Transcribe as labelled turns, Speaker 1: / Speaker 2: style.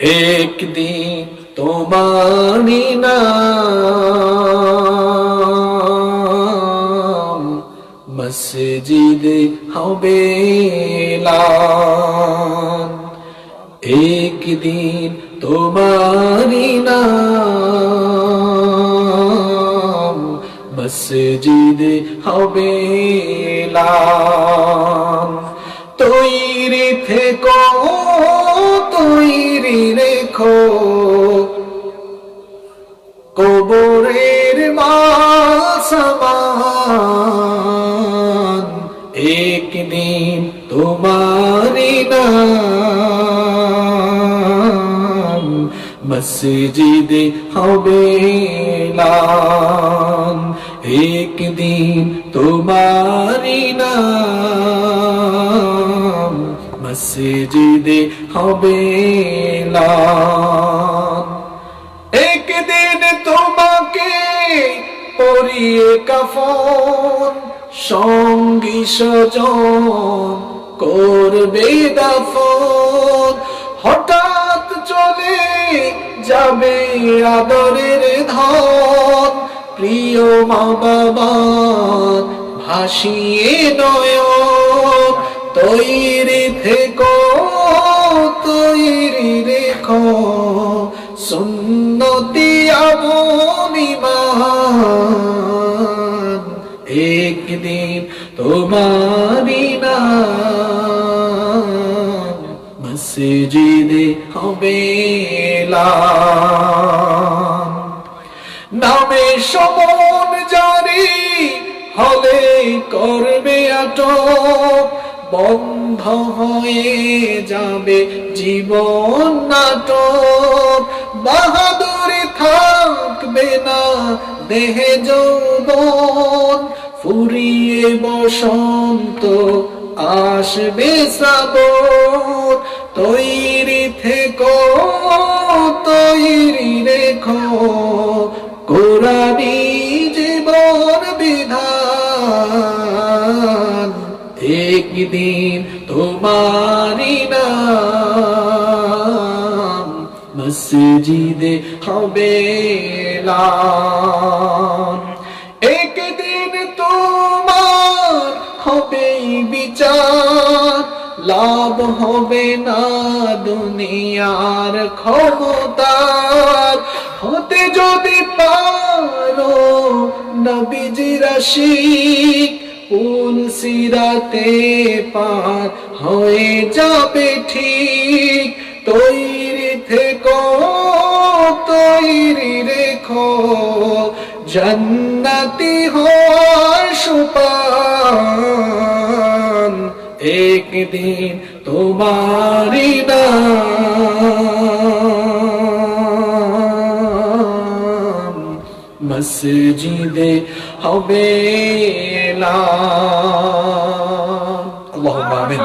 Speaker 1: একদিন তোমারি নাম মসজিদে হবে এলান। একদিন তোমারি নাম মসজিদে হবে এলান। তৈরি থেকো, তৈরি রেখো, কবরের মাল সামান। একদিন তোমারি নাম মসজিদে হবে এলান। একদিন তোমারি নাম মসজিদে হবে এলান। একদিন তোমাকে পরিয়ে কাফন, সঙ্গী স্বজন করবে দাফন। হঠাৎ চলে যাবে আদরের ধন, প্রিয় মা বাবার ভাসিয়ে নয়ন। তৈরি থেকো, তৈরি রেখো, সুন্নতি আমল ঈমান। একদিন তোমারি নাম মসজিদে হবে এলান। নামে সমন জারি হলে করবে আটক, বন্ধ হয়ে যাবে জীবন নাটক। বাহাদুরি থাকবে না দেহে যৌবন, ফুরিয়ে বসন্ত আসবে শ্রাবণ। তৈরি থেকো, তৈরি রেখো, কোরআনী জীবন বিধান। একদিন তোমারি নাম মসজিদে হবে এলান। একদিন তোমার হবে বিচার, লাভ হবে না দুনিয়ার ক্ষমতার। হতে যদি পারো নবীজির আশিক, পুল সিরাতে পার হয়ে যাবে ঠিক। তৈরি থেকো, তৈরি রেখো, জান্নাতি হওয়ার সোপান। একদিন তোমারি নাম মসজিদে হবে এলান। আল্লাহুম্মা আমিন।